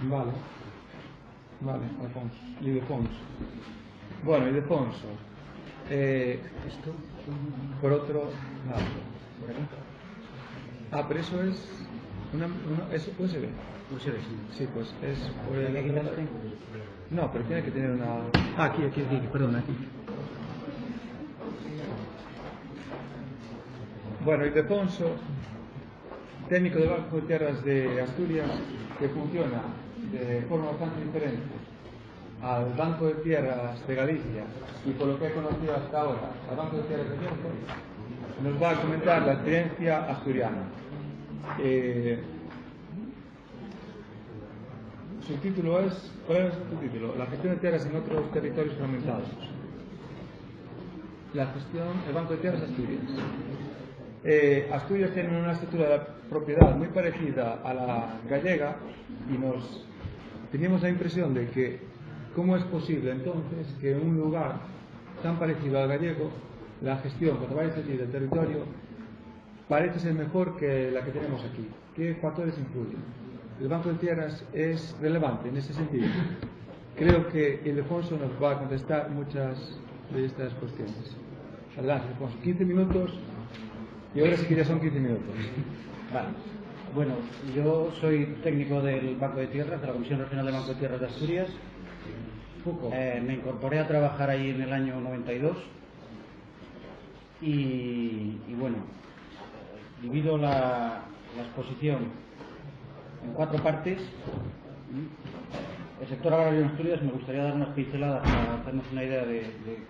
Vale, vale, Alfonso. Ildefonso. Bueno, Ildefonso. Esto, por otro lado. ¿Por aquí? Ah, pero eso es es USB. USB, sí. Sí, pues es por el... ¿Aquí quitaste? No, pero tiene que tener una... Ah, aquí, perdón, aquí. Bueno, Ildefonso, técnico del Banco de Tierras de Asturias, que funciona de forma bastante diferente al Banco de Tierras de Galicia y por lo que he conocido hasta ahora al Banco de Tierras de Bierzo, nos va a comentar la experiencia asturiana. Su título es, ¿cuál es su título? La gestión de tierras en otros territorios fragmentados. La gestión, el Banco de Tierras de Asturias. Asturias tiene una estructura de propiedad muy parecida a la gallega y teníamos la impresión de que cómo es posible entonces que en un lugar tan parecido al gallego la gestión, cuando vayas allí del territorio, parece ser mejor que la que tenemos aquí. ¿Qué factores influyen? El Banco de Tierras es relevante en ese sentido. Creo que Ildefonso nos va a contestar muchas de estas cuestiones. Adelante, Ildefonso. 15 minutos y ahora sí que ya son 15 minutos. Vale. Bueno, yo soy técnico del Banco de Tierras, de la Comisión Regional de Banco de Tierras de Asturias. Me incorporé a trabajar ahí en el año 92 y bueno, divido la exposición en 4 partes. El sector agrario en Asturias, me gustaría dar unas pinceladas para hacernos una idea de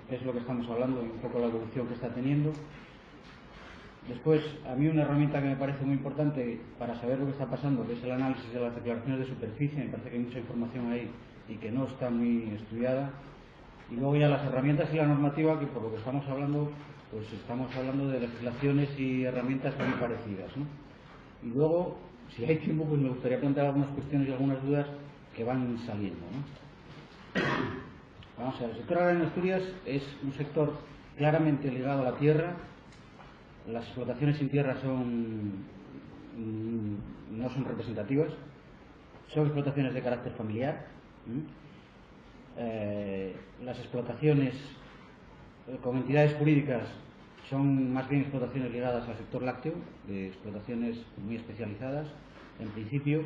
qué es lo que estamos hablando y un poco la evolución que está teniendo. Después, a mí una herramienta que me parece muy importante para saber lo que está pasando, que es el análisis de las declaraciones de superficie. Me parece que hay mucha información ahí y que no está muy estudiada. Y luego ya las herramientas y la normativa, que por lo que estamos hablando, pues estamos hablando de legislaciones y herramientas muy parecidas, ¿no? Y luego, si hay tiempo, pues me gustaría plantear algunas cuestiones y algunas dudas que van saliendo, ¿no? Vamos a ver, el sector agrario en Asturias es un sector claramente ligado a la tierra. Las explotaciones sin tierra no son representativas, son explotaciones de carácter familiar. Las explotaciones con entidades jurídicas son más bien explotaciones ligadas al sector lácteo, de explotaciones muy especializadas, en principio.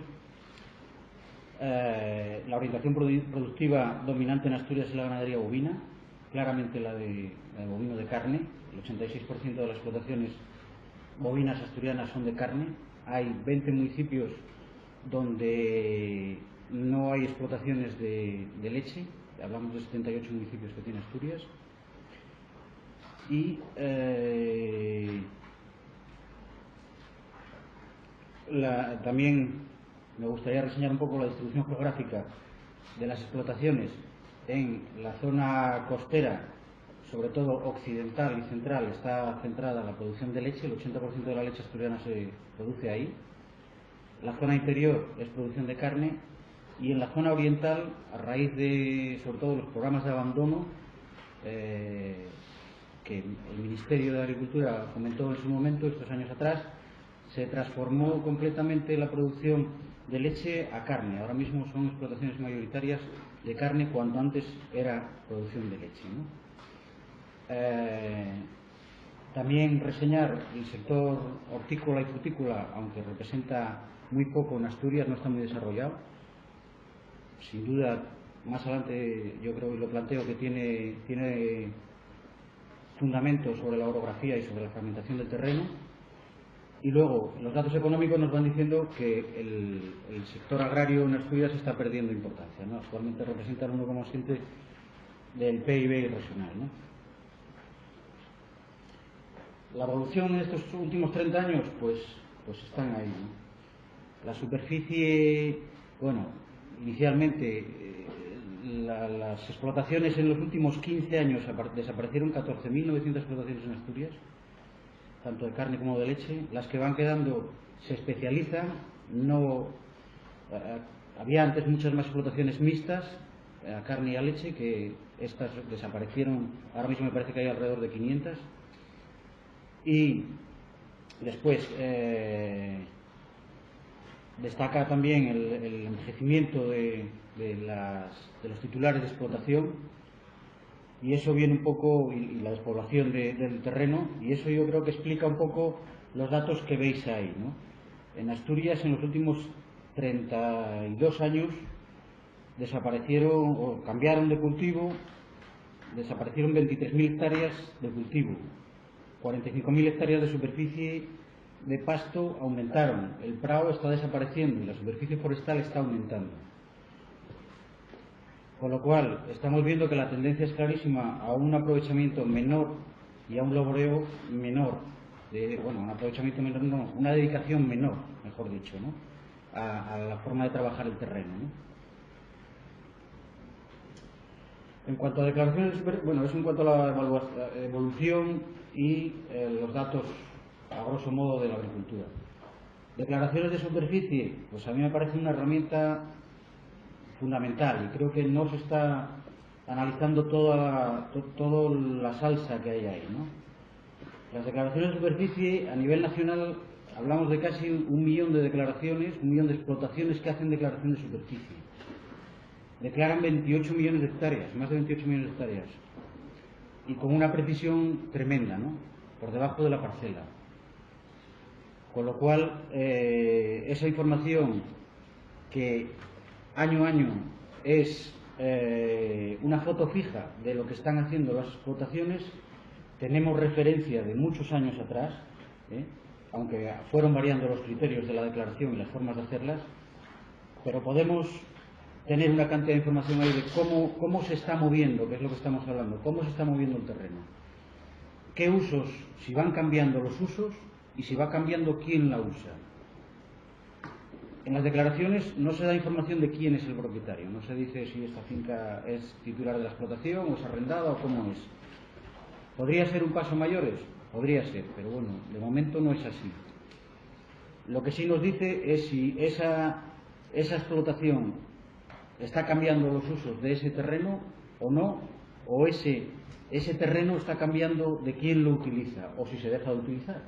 La orientación productiva dominante en Asturias es la ganadería bovina, claramente la de bovino de carne. El 86% de las explotaciones bovinas asturianas son de carne. Hay 20 municipios donde no hay explotaciones de leche. Hablamos de 78 municipios que tiene Asturias. Y también me gustaría reseñar un poco la distribución geográfica de las explotaciones en la zona costera, sobre todo occidental y central. Está centrada la producción de leche, el 80% de la leche asturiana se produce ahí. La zona interior es producción de carne, y en la zona oriental, a raíz de, sobre todo, los programas de abandono que el Ministerio de Agricultura fomentó en su momento, estos años atrás, se transformó completamente la producción de leche a carne. Ahora mismo son explotaciones mayoritarias de carne, cuando antes era producción de leche, ¿no? También reseñar el sector hortícola y frutícola, aunque representa muy poco en Asturias, no está muy desarrollado. Sin duda, más adelante yo creo y lo planteo que tiene fundamentos sobre la orografía y sobre la fragmentación del terreno. Y luego, los datos económicos nos van diciendo que el sector agrario en Asturias está perdiendo importancia, ¿no? Actualmente representa el 1,7% del PIB regional, ¿no? La evolución en estos últimos 30 años, pues están ahí, ¿no? La superficie, bueno, inicialmente las explotaciones en los últimos 15 años desaparecieron 14.900 explotaciones en Asturias, tanto de carne como de leche. Las que van quedando se especializan. Había antes muchas más explotaciones mixtas, a carne y a leche, que estas desaparecieron. Ahora mismo me parece que hay alrededor de 500. Y después Destaca también el envejecimiento de los titulares de explotación, y eso viene un poco, y la despoblación del terreno, y eso yo creo que explica un poco los datos que veis ahí, ¿no? En Asturias, en los últimos 32 años, desaparecieron o cambiaron de cultivo, desaparecieron 23.000 hectáreas de cultivo, 45.000 hectáreas de superficie de pasto aumentaron, el prado está desapareciendo y la superficie forestal está aumentando. Con lo cual, estamos viendo que la tendencia es clarísima a un aprovechamiento menor y a un laboreo menor, un aprovechamiento menor, no, una dedicación menor, mejor dicho, ¿no? a la forma de trabajar el terreno, ¿no? En cuanto a declaraciones, eso en cuanto a la evolución y los datos, a grosso modo, de la agricultura. Declaraciones de superficie, pues a mí me parece una herramienta fundamental, y creo que no se está analizando toda la salsa que hay ahí, ¿no? Las declaraciones de superficie a nivel nacional, hablamos de casi 1 millón de declaraciones, 1 millón de explotaciones que hacen declaración de superficie. Declaran 28 millones de hectáreas, más de 28 millones de hectáreas, y con una precisión tremenda, ¿no? Por debajo de la parcela. Con lo cual, esa información que año a año es una foto fija de lo que están haciendo las explotaciones, tenemos referencia de muchos años atrás, aunque fueron variando los criterios de la declaración y las formas de hacerlas, pero podemos tener una cantidad de información ahí de cómo se está moviendo, que es lo que estamos hablando, cómo se está moviendo el terreno, qué usos, si van cambiando los usos y si va cambiando quién la usa. En las declaraciones no se da información de quién es el propietario, no se dice si esta finca es titular de la explotación o es arrendada o cómo es. ¿Podría ser un paso mayores? Podría ser, pero bueno, de momento no es así. Lo que sí nos dice es si esa explotación está cambiando los usos de ese terreno o no, o ese terreno está cambiando de quién lo utiliza, o si se deja de utilizar.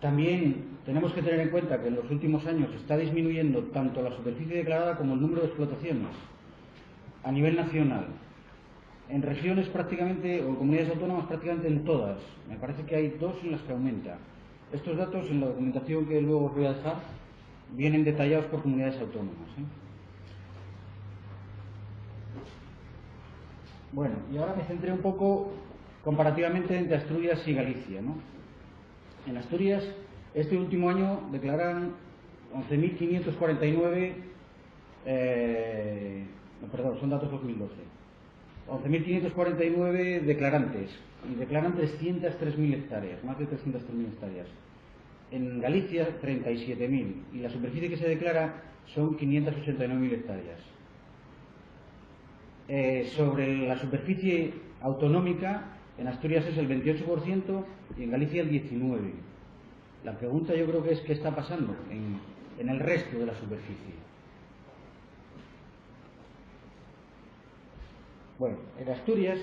También tenemos que tener en cuenta que en los últimos años está disminuyendo tanto la superficie declarada como el número de explotaciones a nivel nacional. En regiones prácticamente, o comunidades autónomas prácticamente en todas. Me parece que hay 2 en las que aumenta. Estos datos, en la documentación que luego os voy a dejar, vienen detallados por comunidades autónomas. Bueno, y ahora me centré un poco comparativamente entre Asturias y Galicia, ¿no? En Asturias, este último año declaran 11.549, son datos 2012, 11.549 declarantes, y declaran 303.000 hectáreas, más de 303.000 hectáreas. En Galicia, 37.000, y la superficie que se declara son 589.000 hectáreas. Sobre la superficie autonómica, en Asturias es el 28% y en Galicia el 19%. La pregunta yo creo que es ¿qué está pasando en el resto de la superficie? Bueno, en Asturias,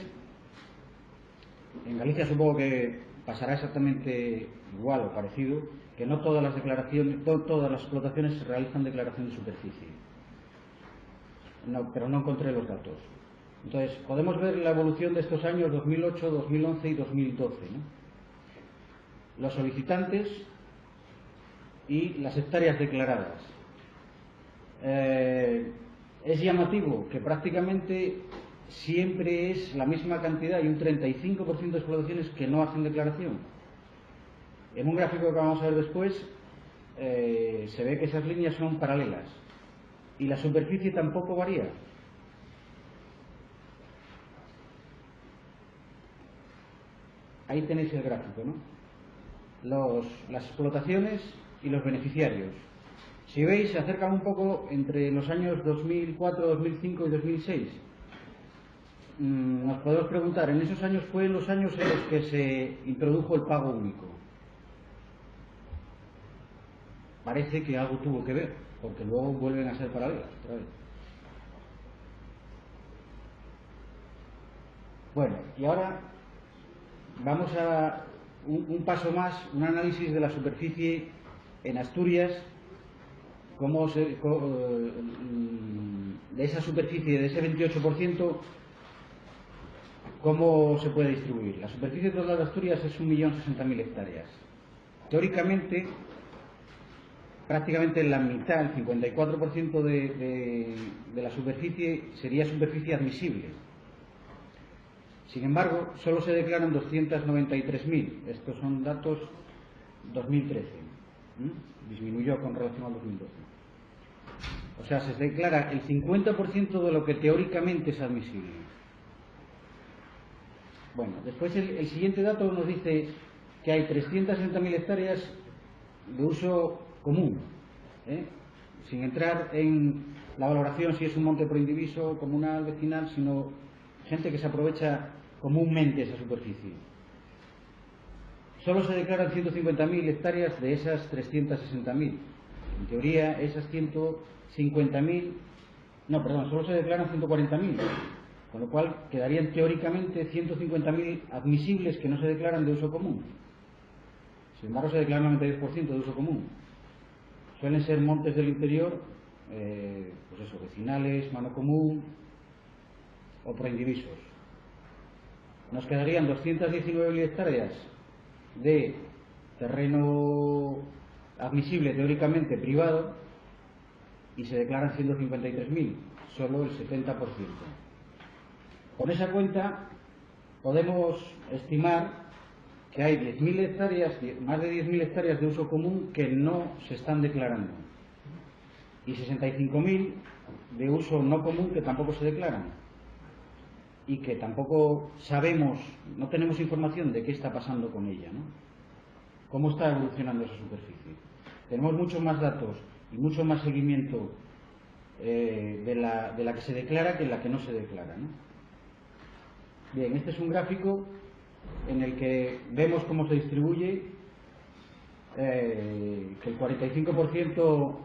en Galicia supongo que pasará exactamente igual o parecido, que no todas las declaraciones, todas las explotaciones se realizan declaración de superficie. No, pero no encontré los datos. Entonces, podemos ver la evolución de estos años 2008, 2011 y 2012, ¿no? Los solicitantes y las hectáreas declaradas. Es llamativo que prácticamente siempre es la misma cantidad y un 35% de explotaciones que no hacen declaración. En un gráfico que vamos a ver después se ve que esas líneas son paralelas y la superficie tampoco varía. Ahí tenéis el gráfico, ¿no? Las explotaciones y los beneficiarios. Si veis, se acercan un poco entre los años 2004, 2005 y 2006. Nos podemos preguntar, ¿en esos años fueron los años en los que se introdujo el pago único? Parece que algo tuvo que ver, porque luego vuelven a ser paralelas otra vez. Bueno, y ahora vamos a un paso más, un análisis de la superficie en Asturias, de esa superficie, de ese 28%, ¿cómo se puede distribuir? La superficie total de Asturias es 1.060.000 hectáreas. Teóricamente, prácticamente la mitad, el 54% de la superficie sería superficie admisible. Sin embargo, solo se declaran 293.000. Estos son datos 2013. Disminuyó con relación al 2012. O sea, se declara el 50% de lo que teóricamente es admisible. Bueno, después el siguiente dato nos dice que hay 360.000 hectáreas de uso común, sin entrar en la valoración si es un monte proindiviso, comunal, vecinal, sino gente que se aprovecha comúnmente esa superficie. Solo se declaran 150.000 hectáreas de esas 360.000. En teoría, esas 150.000... No, perdón, solo se declaran 140.000. Con lo cual, quedarían teóricamente 150.000 admisibles que no se declaran de uso común. Sin embargo, se declaran 92% de uso común. Suelen ser montes del interior, pues eso, vecinales, mano común o proindivisos. Nos quedarían 219.000 hectáreas de terreno admisible teóricamente privado y se declaran 153.000, solo el 70%. Con esa cuenta podemos estimar que hay 10.000 hectáreas, más de 10.000 hectáreas de uso común que no se están declarando y 65.000 de uso no común que tampoco se declaran y que tampoco sabemos, no tenemos información de qué está pasando con ella, ¿no? Cómo está evolucionando esa superficie. Tenemos muchos más datos y mucho más seguimiento de la que se declara que la que no se declara, ¿no? Bien, este es un gráfico en el que vemos cómo se distribuye, que el 45%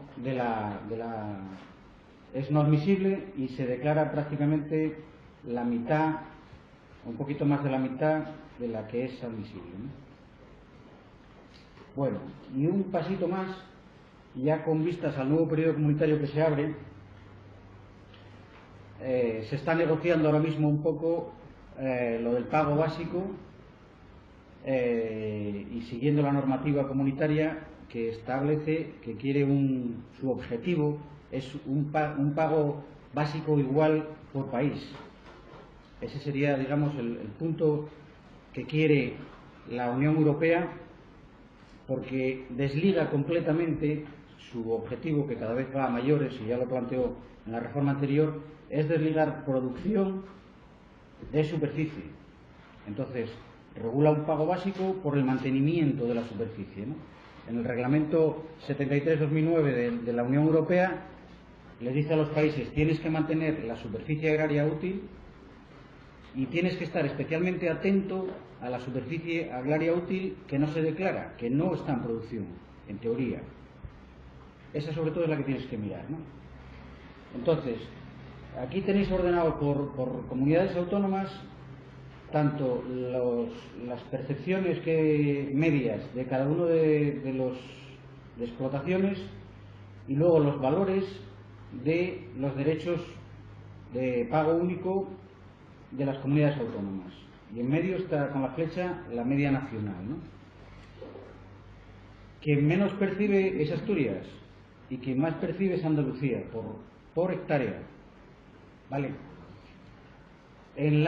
es no admisible y se declara prácticamente la mitad, un poquito más de la mitad de la que es admisible, ¿no? Bueno, y un pasito más, ya con vistas al nuevo periodo comunitario que se abre, se está negociando ahora mismo un poco lo del pago básico y siguiendo la normativa comunitaria que establece que quiere su objetivo es un pago básico igual por país. Ese sería, digamos, el punto que quiere la Unión Europea, porque desliga completamente su objetivo, que cada vez va a mayores, y ya lo planteó en la reforma anterior, es desligar producción de superficie. Entonces, regula un pago básico por el mantenimiento de la superficie, ¿no? En el reglamento 73/2009 de la Unión Europea les dice a los países: tienes que mantener la superficie agraria útil y tienes que estar especialmente atento a la superficie agraria útil que no se declara, que no está en producción, en teoría. Esa sobre todo es la que tienes que mirar, ¿no? Entonces, aquí tenéis ordenado por comunidades autónomas tanto las percepciones medias de cada uno de explotaciones y luego los valores de los derechos de pago único de las comunidades autónomas. Y en medio está con la flecha la media nacional, ¿no? Quien menos percibe es Asturias y quien más percibe es Andalucía por hectárea, ¿vale? En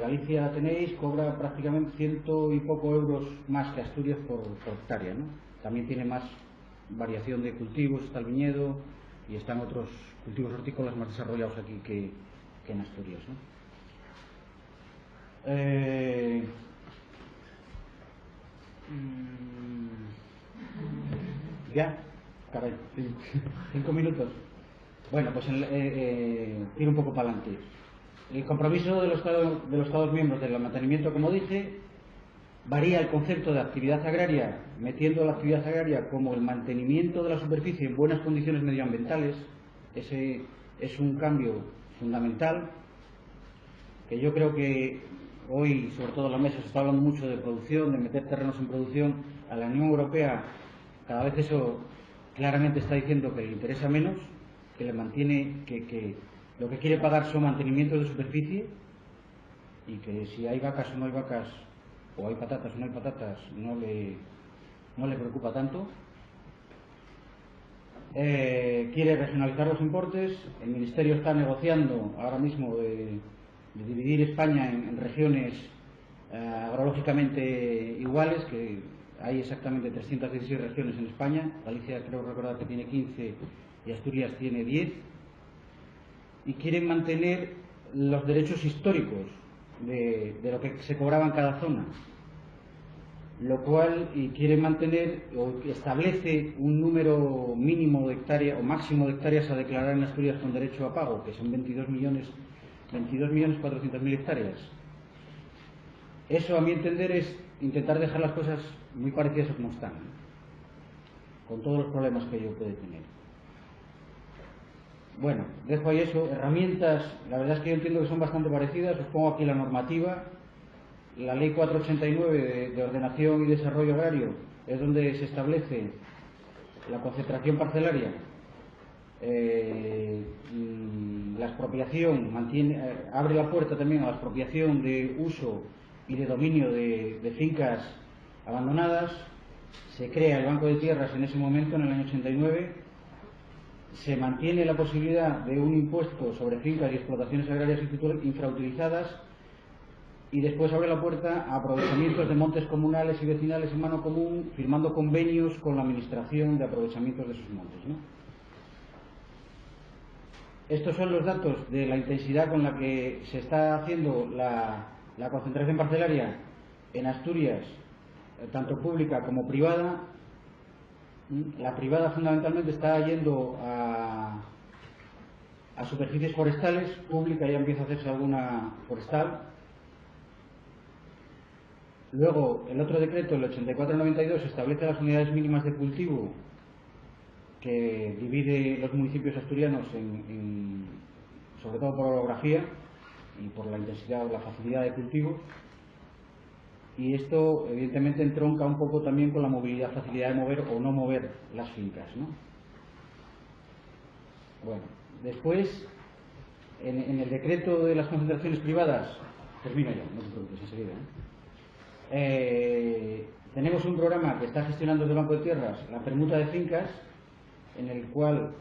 Galicia tenéis, cobra prácticamente 100 y poco euros más que Asturias por hectárea, ¿no? También tiene más variación de cultivos, está el viñedo y están otros cultivos hortícolas más desarrollados aquí que en Asturias, ¿no? Ya, caray, 5 minutos. Bueno, pues tiro un poco para adelante. El compromiso de los Estados miembros del mantenimiento, como dije, varía el concepto de actividad agraria, metiendo la actividad agraria como el mantenimiento de la superficie en buenas condiciones medioambientales. Ese es un cambio fundamental que yo creo que hoy, sobre todo en la mesa, se está hablando mucho de producción, de meter terrenos en producción. A la Unión Europea cada vez eso claramente está diciendo que le interesa menos, que le mantiene, que lo que quiere pagar son mantenimientos de superficie, y que si hay vacas o no hay vacas, o hay patatas o no hay patatas, no le preocupa tanto. Quiere regionalizar los importes. El Ministerio está negociando ahora mismo de dividir España en regiones agrológicamente iguales, que hay exactamente 316 regiones en España. Galicia, creo recordar que tiene 15 y Asturias tiene 10. Y quieren mantener los derechos históricos de lo que se cobraba en cada zona, lo cual quiere mantener o establece un número mínimo de hectáreas o máximo de hectáreas a declarar en Asturias con derecho a pago, que son 22.400.000 hectáreas. Eso, a mi entender, es intentar dejar las cosas muy parecidas a como están, con todos los problemas que ello puede tener. Bueno, dejo ahí eso. Herramientas, la verdad es que yo entiendo que son bastante parecidas. Os pongo aquí la normativa. La Ley 489 de Ordenación y Desarrollo Agrario es donde se establece la concentración parcelaria. La expropiación abre la puerta también a la expropiación de uso y de dominio de fincas abandonadas. Se crea el Banco de Tierras en ese momento, en el año 89. Se mantiene la posibilidad de un impuesto sobre fincas y explotaciones agrarias infrautilizadas, y después abre la puerta a aprovechamientos de montes comunales y vecinales en mano común, firmando convenios con la administración de aprovechamientos de esos montes, ¿no? Estos son los datos de la intensidad con la que se está haciendo la concentración parcelaria en Asturias, tanto pública como privada. La privada fundamentalmente está yendo a superficies forestales, pública ya empieza a hacerse alguna forestal. Luego, el otro decreto, el 8492, establece las unidades mínimas de cultivo, que divide los municipios asturianos sobre todo por orografía y por la intensidad o la facilidad de cultivo. Y esto, evidentemente, entronca un poco también con la movilidad, facilidad de mover o no mover las fincas, ¿no? Bueno, después, en el decreto de las concentraciones privadas, termino ya, no te preocupes, enseguida, tenemos un programa que está gestionando desde el Banco de Tierras, la permuta de fincas, en el cual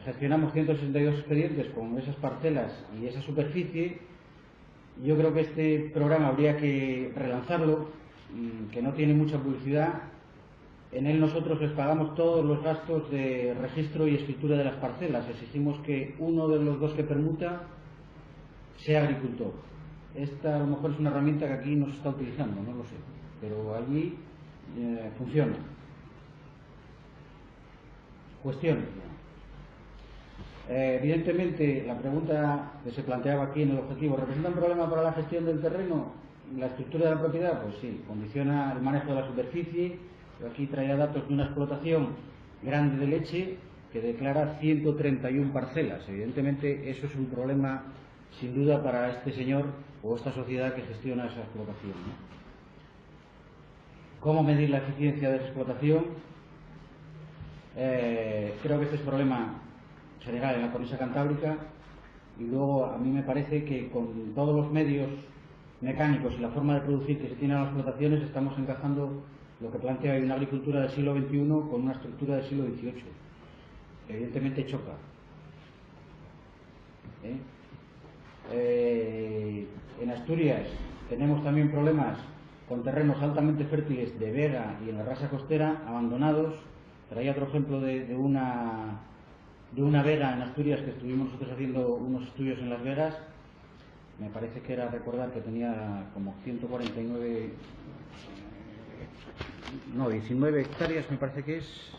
gestionamos 162 expedientes con esas parcelas y esa superficie. Yo creo que este programa habría que relanzarlo, que no tiene mucha publicidad. En él nosotros les pagamos todos los gastos de registro y escritura de las parcelas. Exigimos que uno de los dos que permuta sea agricultor. Esta a lo mejor es una herramienta que aquí no se está utilizando, no lo sé, pero allí funciona. Cuestiones. Evidentemente, la pregunta que se planteaba aquí en el objetivo, ¿representa un problema para la gestión del terreno la estructura de la propiedad? Pues sí, condiciona el manejo de la superficie. Yo aquí traía datos de una explotación grande de leche que declara 131 parcelas. Evidentemente, eso es un problema, sin duda, para este señor o esta sociedad que gestiona esa explotación, ¿no? ¿Cómo medir la eficiencia de esa explotación? Creo que este es un problema general en la cornisa cantábrica, y luego a mí me parece que con todos los medios mecánicos y la forma de producir que se tiene en las explotaciones estamos encajando lo que plantea una agricultura del siglo XXI con una estructura del siglo XVIII. Evidentemente choca. En Asturias tenemos también problemas con terrenos altamente fértiles de vega y en la rasa costera abandonados. Traía otro ejemplo de una vega en Asturias que estuvimos nosotros haciendo unos estudios en Las Vegas. Me parece que era recordar que tenía como 149, no, 19 hectáreas me parece que es,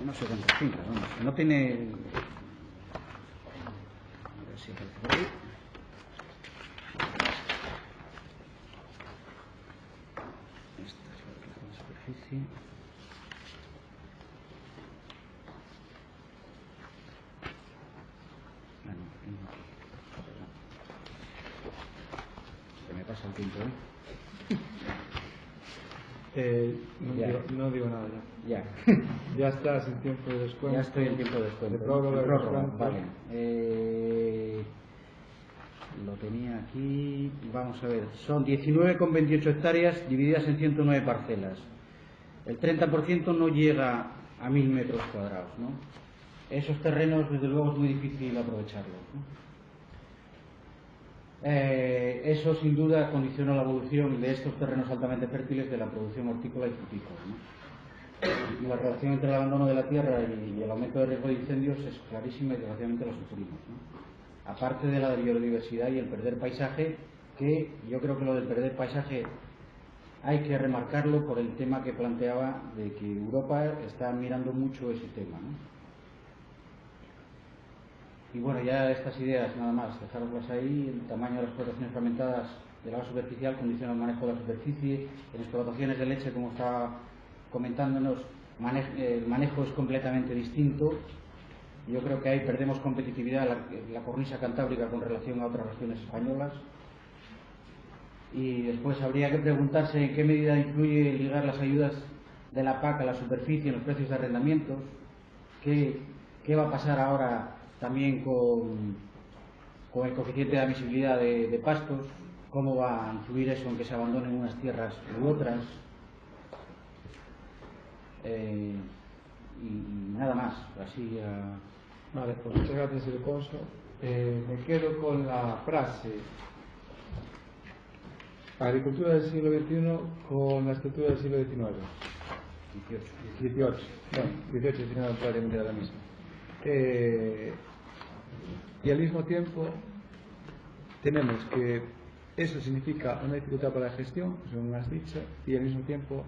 no sé cuántas fincas, vamos, que no tiene, a ver si aparece por ahí. Esta es la superficie. Bueno, pasa el tiempo, No digo nada ya. Ya. Ya estás en tiempo de descuento. Ya estoy en tiempo de descuento. De prórroga, De prórroga, descuento. vale. Lo tenía aquí. Vamos a ver. Son 19,28 hectáreas divididas en 109 parcelas. El 30% no llega a 1000 metros cuadrados, ¿no? Esos terrenos, desde luego, es muy difícil aprovecharlos, ¿no? Eso sin duda condiciona la evolución de estos terrenos altamente fértiles de la producción hortícola y frutícola, ¿no? La relación entre el abandono de la tierra y el aumento de riesgo de incendios es clarísima y desgraciadamente la sufrimos, ¿no? Aparte de la biodiversidad y el perder paisaje, que yo creo que lo del perder paisaje hay que remarcarlo por el tema que planteaba de que Europa está mirando mucho ese tema, ¿no? Y bueno, ya estas ideas nada más, dejaroslas ahí. El tamaño de las explotaciones fragmentadas del agua superficial condiciona el manejo de la superficie. En explotaciones de leche, como estaba comentándonos, el manejo es completamente distinto. Yo creo que ahí perdemos competitividad la cornisa cantábrica con relación a otras regiones españolas. Y después habría que preguntarse en qué medida influye ligar las ayudas de la PAC a la superficie en los precios de arrendamientos. ¿Qué va a pasar ahora también con el coeficiente de admisibilidad de pastos? ¿Cómo va a influir eso en que se abandonen unas tierras u otras? Y nada más, así. Vale, pues muchas gracias, Ildefonso. Me quedo con la frase: agricultura del siglo XXI con la estructura del siglo XIX. 18. Bueno, 18 y 19 probablemente era la misma. Y al mismo tiempo tenemos que eso significa una dificultad para la gestión, según has dicho, y al mismo tiempo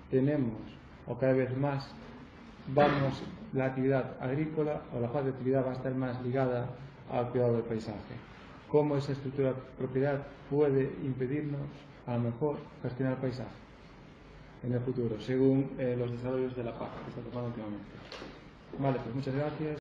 tenemos, o cada vez más, la actividad agrícola o la fase de actividad va a estar más ligada al cuidado del paisaje. ¿Cómo esa estructura de propiedad puede impedirnos, a lo mejor, gestionar el paisaje en el futuro, según los desarrollos de la PAC que está tomando últimamente? Vale, pues muchas gracias.